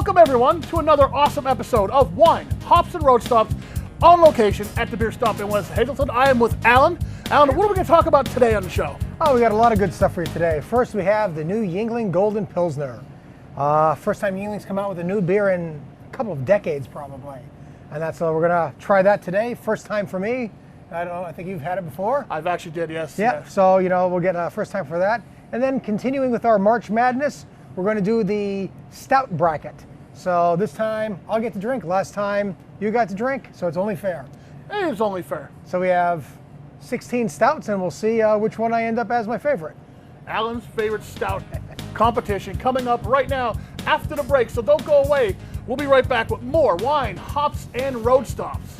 Welcome everyone to another awesome episode of Wine, Hops, and Road Stops on location at the Beer Stop in West Hazleton. I am with Alan. Alan, what are we going to talk about today on the show? Oh, we got a lot of good stuff for you today. First, we have the new Yuengling Golden Pilsner. First time Yuengling's come out with a new beer in a couple of decades, probably. And that's we're going to try that today. First time for me. I don't know, I think you've had it before. I've actually did, yes. Yeah, yes. So, we'll get a first time for that. And then continuing with our March Madness, we're going to do the stout bracket. So this time, I'll get to drink. Last time, you got to drink, so it's only fair. It is only fair. So we have 16 stouts, and we'll see which one I end up as my favorite. Alan's favorite stout competition coming up right now after the break, so don't go away. We'll be right back with more Wine, Hops, and Road Stops.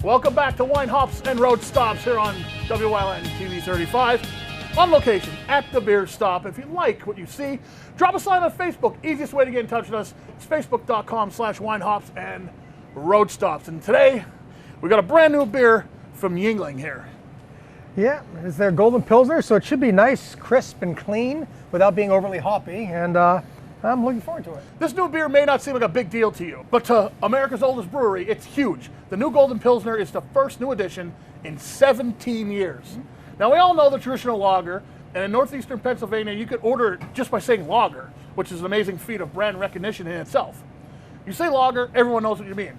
Welcome back to Wine, Hops, and Road Stops here on WYLN TV 35. On location at the Beer Stop. If you like what you see, drop us a line on Facebook. Easiest way to get in touch with us is facebook.com/Wine, Hops, and Road Stops. And today, we got a brand new beer from Yuengling here. Yeah, it's their Golden Pilsner, so it should be nice, crisp, and clean without being overly hoppy, and I'm looking forward to it. This new beer may not seem like a big deal to you, but to America's oldest brewery, it's huge. The new Golden Pilsner is the first new addition in 17 years. Now, we all know the traditional lager, and in northeastern Pennsylvania, you could order it just by saying lager, which is an amazing feat of brand recognition in itself. You say lager, everyone knows what you mean.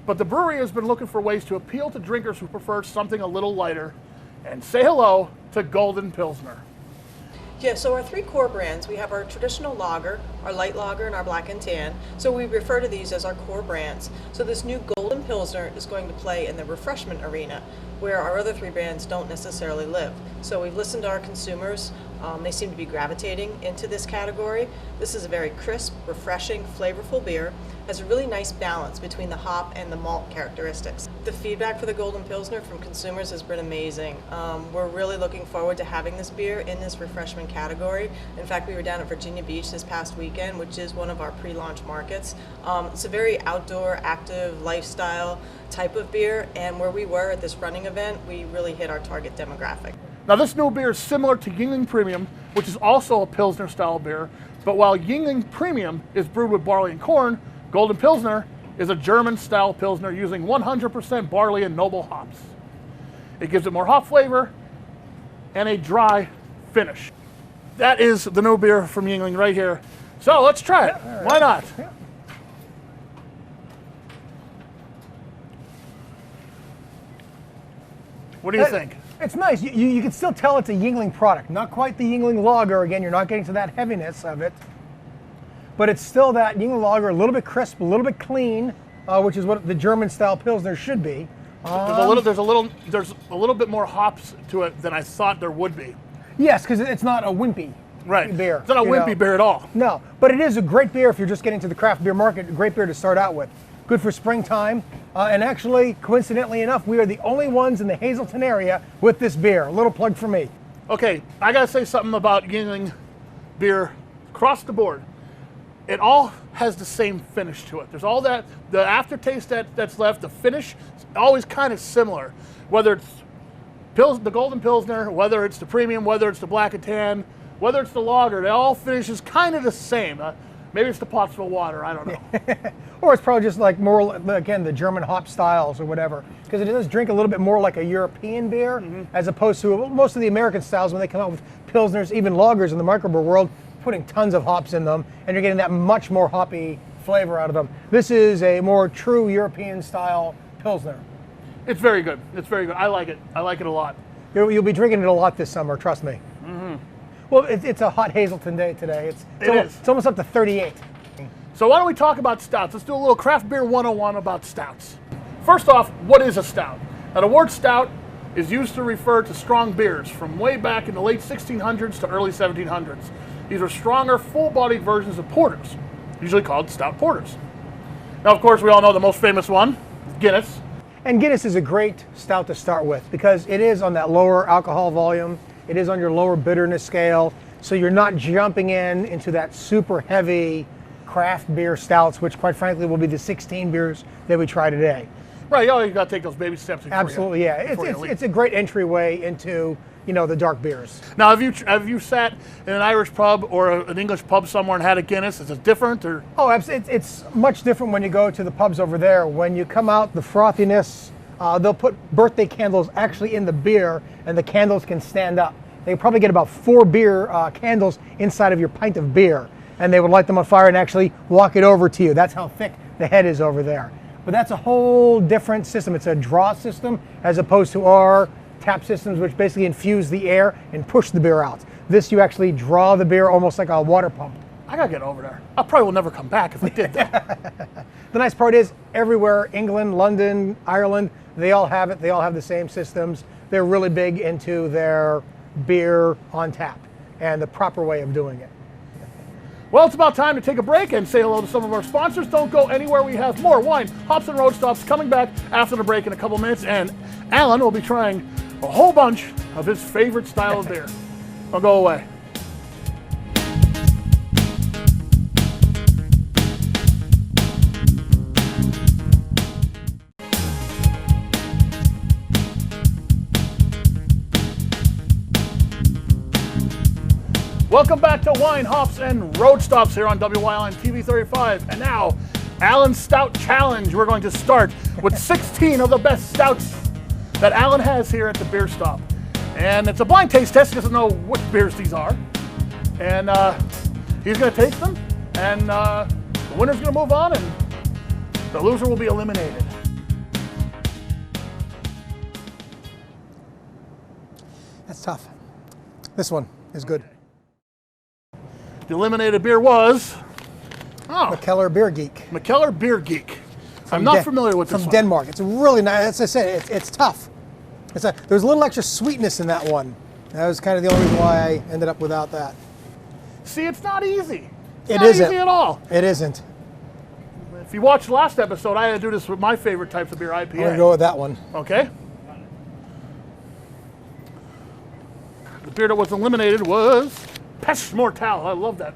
But the brewery has been looking for ways to appeal to drinkers who prefer something a little lighter, and say hello to Golden Pilsner. Yeah, so our three core brands, we have our traditional lager, our light lager, and our black and tan. So we refer to these as our core brands. So this new Golden Pilsner is going to play in the refreshment arena, where our other three brands don't necessarily live. So we've listened to our consumers. They seem to be gravitating into this category. This is a very crisp, refreshing, flavorful beer. Has a really nice balance between the hop and the malt characteristics. The feedback for the Golden Pilsner from consumers has been amazing. We're really looking forward to having this beer in this refreshment category. In fact, we were down at Virginia Beach this past weekend, which is one of our pre-launch markets. It's a very outdoor, active, lifestyle type of beer, and where we were at this running event, we really hit our target demographic. Now, this new beer is similar to Yuengling Premium, which is also a Pilsner style beer, but while Yuengling Premium is brewed with barley and corn, Golden Pilsner is a German style Pilsner using 100% barley and noble hops. It gives it more hop flavor and a dry finish. That is the new beer from Yuengling right here. So let's try it. Yeah, right. Why not? Yeah. What do you think? It's nice. You can still tell it's a Yuengling product. Not quite the Yuengling lager. Again, you're not getting to that heaviness of it. But it's still that Yuengling lager, a little bit crisp, a little bit clean, which is what the German-style Pilsner should be. There's a little bit more hops to it than I thought there would be. Yes, because it's not a wimpy beer. It's not a wimpy beer at all. No, but it is a great beer if you're just getting to the craft beer market. A great beer to start out with. Good for springtime. And actually, coincidentally enough, we are the only ones in the Hazleton area with this beer. A little plug for me. Okay, I gotta say something about Yuengling beer across the board. It all has the same finish to it. There's all that, the aftertaste that's left, the finish is always kind of similar. Whether it's the Golden Pilsner, whether it's the Premium, whether it's the Black and Tan, whether it's the Lager, they all finishes kind of the same. Maybe it's the Pottsville water, I don't know. Or it's probably just like more, again, the German hop styles or whatever. Because it does drink a little bit more like a European beer, as opposed to most of the American styles when they come out with Pilsners, even lagers in the microbrew world, putting tons of hops in them, and you're getting that much more hoppy flavor out of them. This is a more true European style Pilsner. It's very good. It's very good. I like it. I like it a lot. You'll be drinking it a lot this summer, trust me. Well, it's a hot Hazleton day today. It's almost up to 38. So why don't we talk about stouts? Let's do a little craft beer 101 about stouts. First off, what is a stout? Now, the word stout is used to refer to strong beers from way back in the late 1600s to early 1700s. These are stronger, full-bodied versions of porters, usually called stout porters. Now, of course, we all know the most famous one, Guinness. And Guinness is a great stout to start with because it is on that lower alcohol volume. It is on your lower bitterness scale, so you're not jumping into that super heavy craft beer stouts, which quite frankly will be the 16 beers that we try today. Right, you got to take those baby steps. Absolutely, yeah. It's a great entryway into the dark beers. Now, have you sat in an Irish pub or an English pub somewhere and had a Guinness? Is it different or? Oh, it's much different when you go to the pubs over there. When you come out, the frothiness, they'll put birthday candles actually in the beer, and the candles can stand up. They probably get about 4 beer candles inside of your pint of beer, and they would light them on fire and actually walk it over to you. That's how thick the head is over there. But that's a whole different system. It's a draw system as opposed to our tap systems, which basically infuse the air and push the beer out. This, you actually draw the beer almost like a water pump. I gotta get over there. I probably will never come back if I did that. The nice part is everywhere, England, London, Ireland, they all have it. They all have the same systems. They're really big into their beer on tap and the proper way of doing it. Well, it's about time to take a break and say hello to some of our sponsors. Don't go anywhere. We have more wine, hops, and road stops coming back after the break in a couple minutes. And Alan will be trying a whole bunch of his favorite style of beer. Don't go away. Welcome back to Wine, Hops, and Road Stops here on WYLN TV 35. And now, Alan's Stout Challenge. We're going to start with 16 of the best stouts that Alan has here at the beer stop. And it's a blind taste test. He doesn't know what beers these are. And he's going to taste them. And the winner's going to move on, and the loser will be eliminated. That's tough. This one is good. The eliminated beer was McKellar Beer Geek. McKellar Beer Geek. I'm not familiar with this from one. Denmark. It's really nice. As I said, it's tough. There's a little extra sweetness in that one. That was kind of the only reason why I ended up without that. See, it's not easy. It's It not isn't easy at all. It isn't. If you watched last episode, I had to do this with my favorite types of beer, IPA. I'm going to go with that one. Okay. The beer that was eliminated was Pest Mortal. I love that.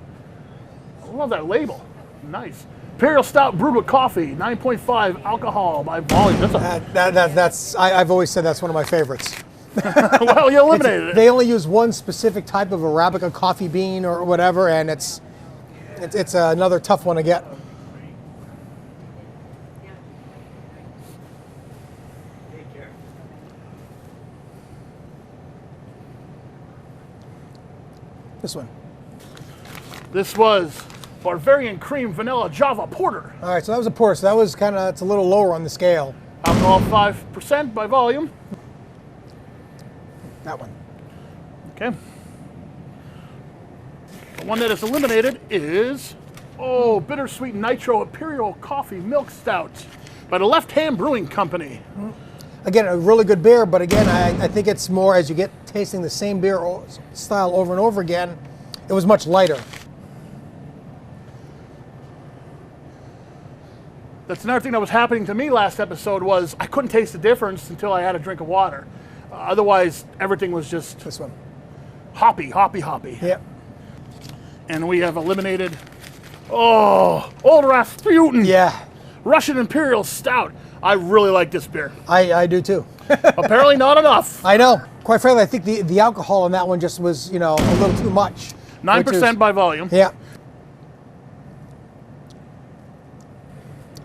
I love that label. Nice. Imperial Stout brewed with coffee, 9.5 alcohol by volume. That's I've always said that's one of my favorites. well, you eliminated it. They only use one specific type of Arabica coffee bean or whatever, and it's another tough one to get. This one. This was Bavarian Cream Vanilla Java Porter. All right, so that was a porter. So that was it's a little lower on the scale. Alcohol 5% by volume. That one. Okay. The one that is eliminated is, Bittersweet Nitro Imperial Coffee Milk Stout by the Left Hand Brewing Company. Again, a really good beer, but again, I think it's more as you get tasting the same beer style over and over again, it was much lighter. That's another thing that was happening to me last episode was I couldn't taste the difference until I had a drink of water. Otherwise, everything was just This one. hoppy. Yep. And we have eliminated, Old Rasputin. Yeah, Russian Imperial Stout. I really like this beer. I do too. Apparently not enough. I know. Quite frankly, I think the alcohol in that one just was, a little too much. 9% by volume. Yeah.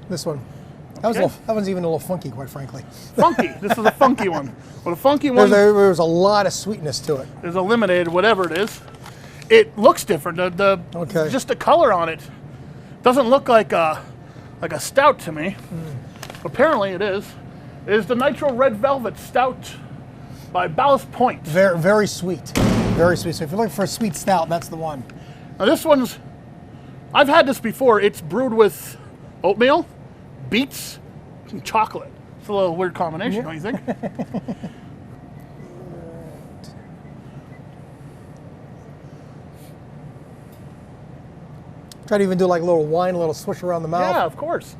This one. That one's even a little funky, quite frankly. Funky. This is a funky one. Well, the funky one There was a lot of sweetness to it. is eliminated, whatever it is. It looks different. Okay. Just the color on it doesn't look like a stout to me. Apparently it is. It is the Nitro Red Velvet Stout by Ballast Point. Very, very sweet. Very sweet. So if you're looking for a sweet stout, that's the one. Now this one's, I've had this before. It's brewed with oatmeal, beets, and chocolate. It's a little weird combination, don't you think? Try to even do like a little wine, a little swish around the mouth. Yeah, of course.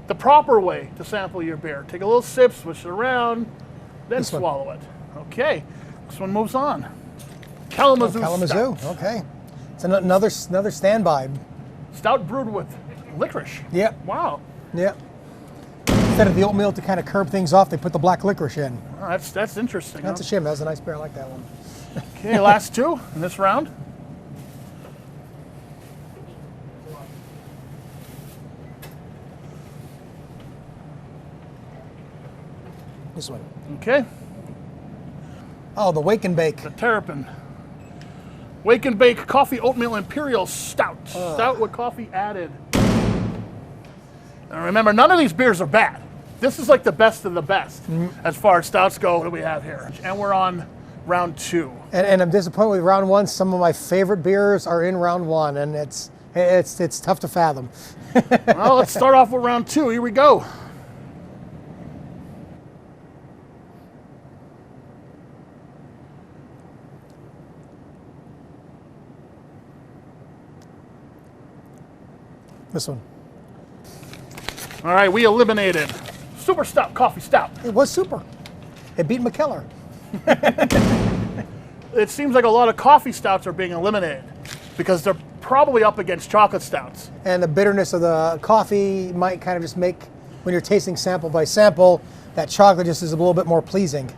The proper way to sample your beer. Take a little sip, swish it around, then This one. swallow it. Okay, this one moves on. Kalamazoo, Kalamazoo. Stout. Okay. It's another standby. Stout brewed with licorice. Yep. Wow. Yep. Instead of the oatmeal to kind of curb things off, they put the black licorice in. Oh, that's interesting. That's a shame. That was a nice beer. I like that one. Okay, last two in this round. This one. Okay, Oh, the Wake and Bake. the Terrapin. Wake and Bake Coffee Oatmeal Imperial Stout. Stout with coffee added. And remember, none of these beers are bad. This is like the best of the best as far as stouts go that we have here. And we're on round two. And I'm disappointed with round one. Some of my favorite beers are in round one, and it's tough to fathom. Well, let's start off with round two. Here we go. This one. All right, we eliminated Super Stout Coffee Stout. It was super. It beat McKellar. It seems like a lot of coffee stouts are being eliminated because they're probably up against chocolate stouts. And the bitterness of the coffee might kind of just make, when you're tasting sample by sample, that chocolate just is a little bit more pleasing.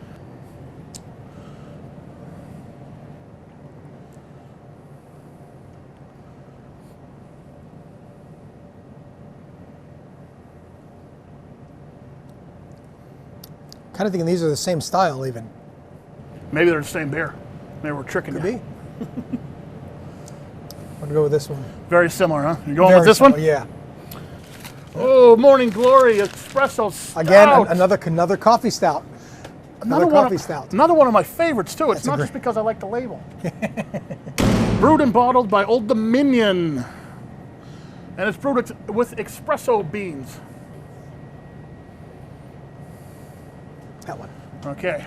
Kind of thinking these are the same style even. Maybe they're the same beer. Maybe we're tricking Could you. be. I'm gonna go with this one. Very similar, huh? You going Very with this similar, one? Yeah. Oh, Morning Glory Espresso Stout. Again, another coffee stout. Another coffee stout. Another one of my favorites too. It's That's a not great- just because I like the label. Brewed and bottled by Old Dominion, and it's brewed with espresso beans. That one. Okay.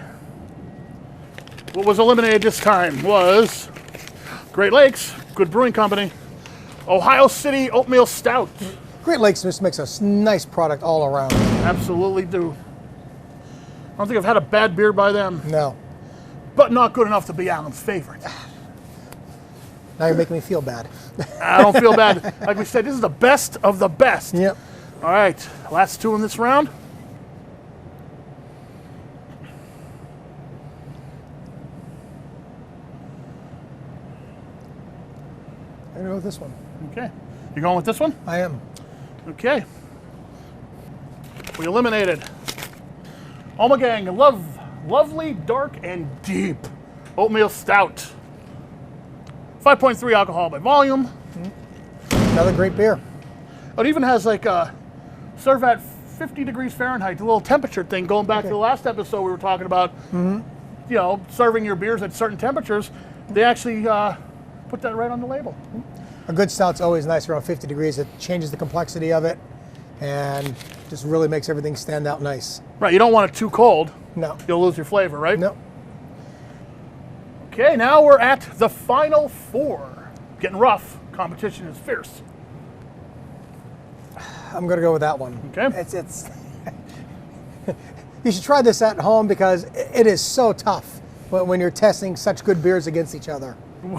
What was eliminated this time was Great Lakes, good brewing company, Ohio City Oatmeal Stout. Great Lakes just makes a nice product all around. Absolutely do. I don't think I've had a bad beer by them, No. but not good enough to be Alan's favorite. Now you're making me feel bad. I don't feel bad. Like we said, this is the best of the best. Yep. All right, last two in this round. I'm gonna go with this one. Okay, you going with this one? I am. Okay. We eliminated Omegang Lovely Dark and Deep Oatmeal Stout. 5.3 alcohol by volume. Another great beer. It even has like a serve at 50 degrees Fahrenheit, the little temperature thing going back to the last episode we were talking about, you know, serving your beers at certain temperatures. They actually put that right on the label. A good stout's always nice around 50 degrees. It changes the complexity of it and just really makes everything stand out nice. Right, you don't want it too cold. No. You'll lose your flavor, right? No. Okay, now we're at the final four. Getting rough. Competition is fierce. I'm gonna go with that one. Okay. It's you should try this at home because it is so tough when you're testing such good beers against each other.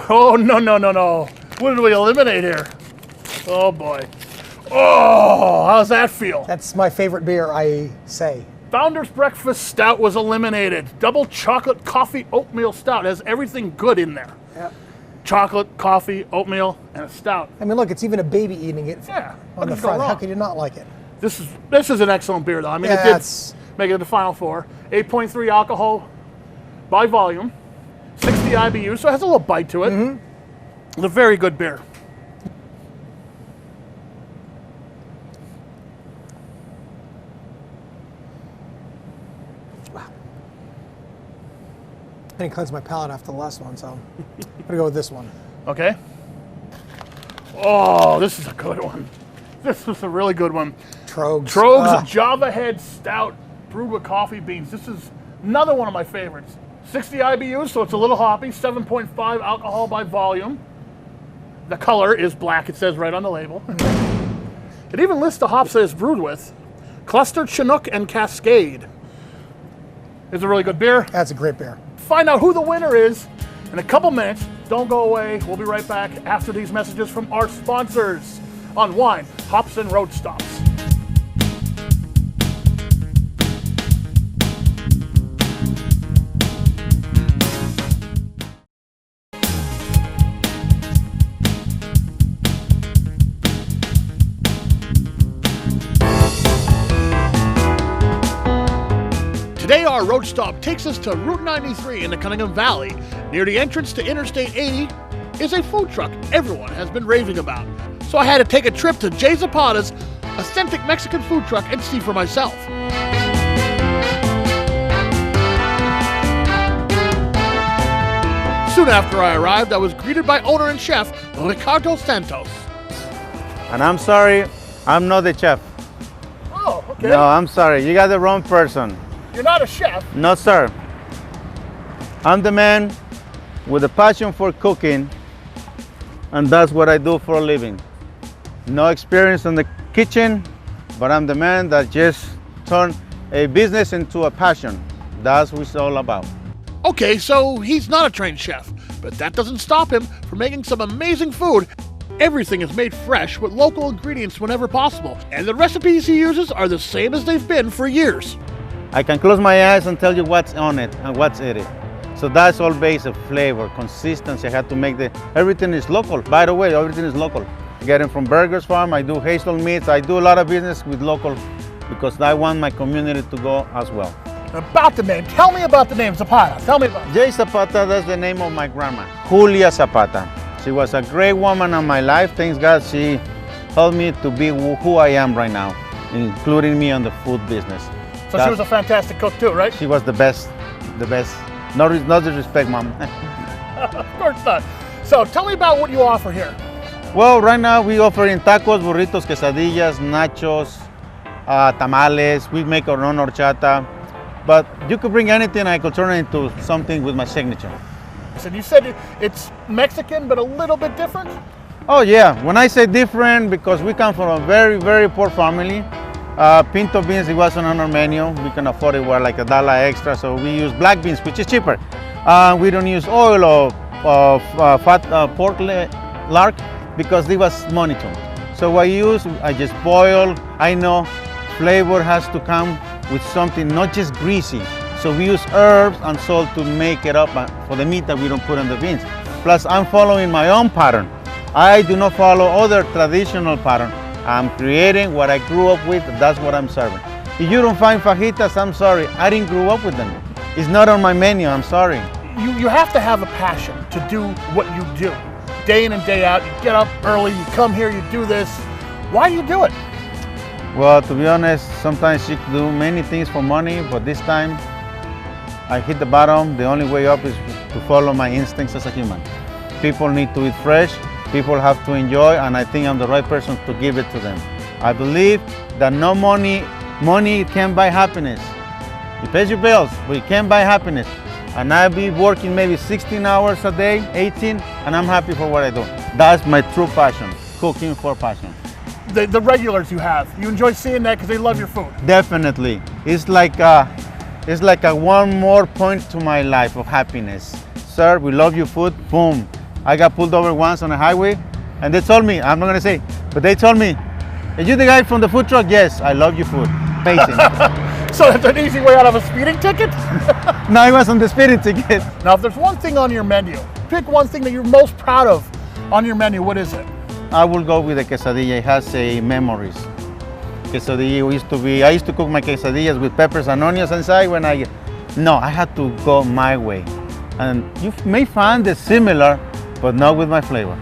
Oh, no, no, no, no. What did we eliminate here? Oh, boy. Oh, how's that feel? That's my favorite beer, I say. Founder's Breakfast Stout was eliminated. Double chocolate coffee oatmeal stout. It has everything good in there. Yep. Chocolate, coffee, oatmeal, and a stout. I mean, look, it's even a baby eating it Yeah. on the what could go front. How wrong? could you not like it? This is an excellent beer, though. I mean, Yeah, it did it's- make it to the final four. 8.3 alcohol by volume, 60 IBU, so it has a little bite to it. It's a very good beer. I didn't cleanse my palate after the last one, so I'm gonna go with this one. Okay. Oh, this is a good one. This is a really good one. Trogs. Trogs Java Head Stout brewed with coffee beans. This is another one of my favorites. 60 IBUs, so it's a little hoppy. 7.5 alcohol by volume. The color is black. It says right on the label. It even lists the hops that it's brewed with. Clustered Chinook and Cascade. It's a really good beer. That's a great beer. Find out who the winner is in a couple minutes. Don't go away. We'll be right back after these messages from our sponsors on wine, hops, and road stops. Today our road stop takes us to Route 93 in the Cunningham Valley. Near the entrance to Interstate 80 is a food truck everyone has been raving about. So I had to take a trip to Jay Zapata's authentic Mexican food truck and see for myself. Soon after I arrived, I was greeted by owner and chef Ricardo Santos. And I'm sorry, I'm not the chef. Oh, okay. No, I'm sorry, you got the wrong person. You're not a chef. No, sir. I'm the man with a passion for cooking, and that's what I do for a living. No experience in the kitchen, but I'm the man that just turned a business into a passion. That's what it's all about. Okay, so he's not a trained chef, but that doesn't stop him from making some amazing food. Everything is made fresh with local ingredients whenever possible, and the recipes he uses are the same as they've been for years. I can close my eyes and tell you what's on it and what's in it. So that's all based on flavor, consistency. I had to make everything is local. By the way, everything is local. Getting from Burgers Farm, I do hazel meats. I do a lot of business with local because I want my community to go as well. About the name, tell me about the name Zapata. Tell me about it. Jay Zapata, that's the name of my grandma, Julia Zapata. She was a great woman in my life. Thanks God she helped me to be who I am right now, including me on the food business. So she was a fantastic cook too, right? She was the best, the best. No disrespect, Mom. Of course not. So tell me about what you offer here. Well, right now we offer in tacos, burritos, quesadillas, nachos, tamales. We make our own horchata. But you could bring anything, I could turn it into something with my signature. So you said it's Mexican, but a little bit different? Oh yeah, when I say different, because we come from a very, very poor family. Pinto beans, it wasn't on our menu. We can afford it, we're like $1 extra, so we use black beans, which is cheaper. We don't use oil or fat pork lard because it was money to me. So what I just boil. I know flavor has to come with something, not just greasy. So we use herbs and salt to make it up for the meat that we don't put in the beans. Plus, I'm following my own pattern. I do not follow other traditional pattern. I'm creating what I grew up with, that's what I'm serving. If you don't find fajitas, I'm sorry, I didn't grow up with them. It's not on my menu, I'm sorry. You have to have a passion to do what you do. Day in and day out, you get up early, you come here, you do this. Why do you do it? Well, to be honest, sometimes you do many things for money, but this time I hit the bottom. The only way up is to follow my instincts as a human. People need to eat fresh. People have to enjoy, and I think I'm the right person to give it to them. I believe that no money can buy happiness. It pays your bills, but it can't buy happiness. And I'll be working maybe 16 hours a day, 18, and I'm happy for what I do. That's my true passion, cooking for passion. The regulars you have, you enjoy seeing that because they love your food. Definitely. It's like a one more point to my life of happiness. Sir, we love your food, boom. I got pulled over once on a highway, and they told me, I'm not gonna say, but they told me, are you the guy from the food truck? Yes, I love your food. Amazing. So that's an easy way out of a speeding ticket? No, it was on the speeding ticket. Now, if there's one thing on your menu, pick one thing that you're most proud of on your menu, what is it? I will go with the quesadilla. It has memories. Quesadilla I used to cook my quesadillas with peppers and onions inside I had to go my way. And you may find it similar, but not with my flavor.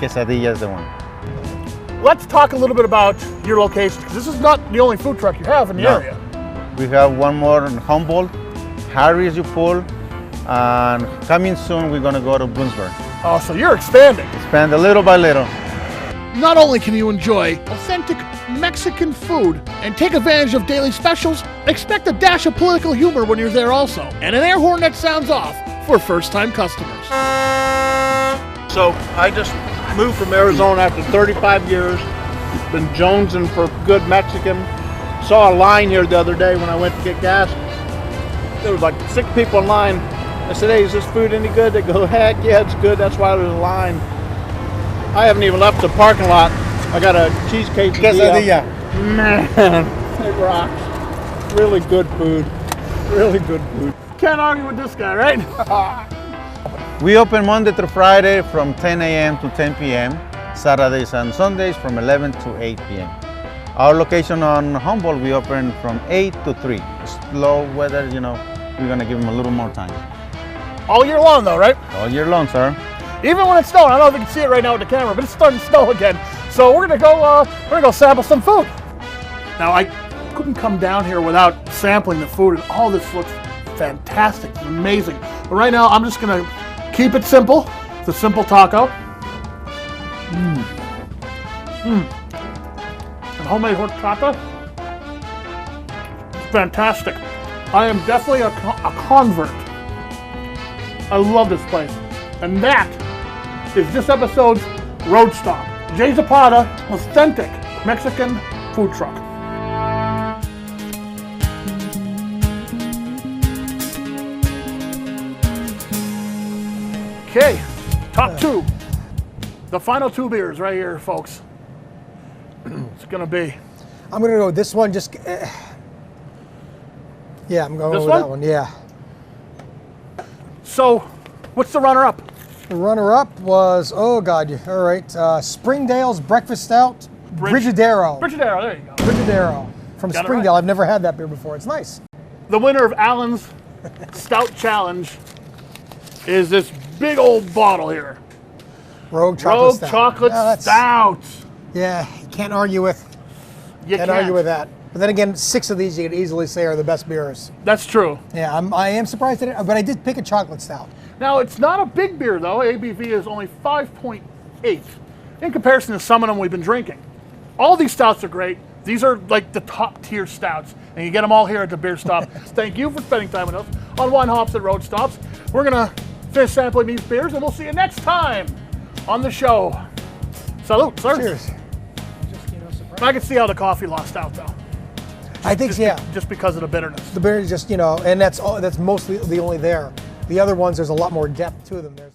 Quesadilla is the one. Let's talk a little bit about your location, because this is not the only food truck you have in the area. We have one more in Humboldt, Harris you pull, and coming soon we're gonna go to Bloomsburg. Oh, so you're expanding. Expand a little by little. Not only can you enjoy authentic Mexican food and take advantage of daily specials, expect a dash of political humor when you're there also, and an air horn that sounds off for first-time customers. So I just moved from Arizona after 35 years, been jonesing for good Mexican. Saw a line here the other day when I went to get gas. There was like 6 people in line I said, hey, is this food any good? They go, heck yeah, it's good. That's why there's a line. I haven't even left the parking lot. I got a cheesecake. Quesadilla. Man, it rocks. Really good food. Really good food. Can't argue with this guy, right? We open Monday through Friday from 10 a.m. to 10 p.m. Saturdays and Sundays from 11 to 8 p.m. Our location on Humboldt, we open from 8 to 3. Slow weather, you know, we're gonna give them a little more time. All year long, though, right? All year long, sir. Even when it's snowing. I don't know if you can see it right now with the camera, but it's starting to snow again. So we're gonna go sample some food. Now I couldn't come down here without sampling the food, and all this looks fantastic, amazing. But right now I'm just gonna keep it simple. It's a simple taco. And homemade horchata. It's fantastic. I am definitely a convert. I love this place. And that is this episode's Road Stop. Jay Zapata, authentic Mexican food truck. Okay, top two. The final two beers right here, folks. It's gonna be. I'm gonna go with this one. Just yeah, I'm going This with one? that one. Yeah. So, what's the runner-up? The runner-up was all right. Springdale's Breakfast Stout, Brigidero. Brigidero, there you go. Brigidero from Got it Springdale. right. I've never had that beer before. It's nice. The winner of Alan's Stout Challenge is this big old bottle here. Rogue Chocolate Rogue Stout. Chocolate Yeah, that's- Stout. Yeah, you can't argue with. You Can't argue with that. But then again, 6 of these you could easily say are the best beers. That's true. Yeah, I am surprised at it, but I did pick a chocolate stout. Now, it's not a big beer, though. ABV is only 5.8 in comparison to some of them we've been drinking. All these stouts are great. These are like the top tier stouts, and you get them all here at the Beer Stop. Thank you for spending time with us on Wine Hops and Road Stops. We're going to finish sampling these beers, and we'll see you next time on the show. Salute, sir. Cheers. I can see how the coffee lost out, though. I think, Just, yeah. just because of the bitterness. The beer is just, and that's mostly the only there. The other ones, there's a lot more depth to them. There's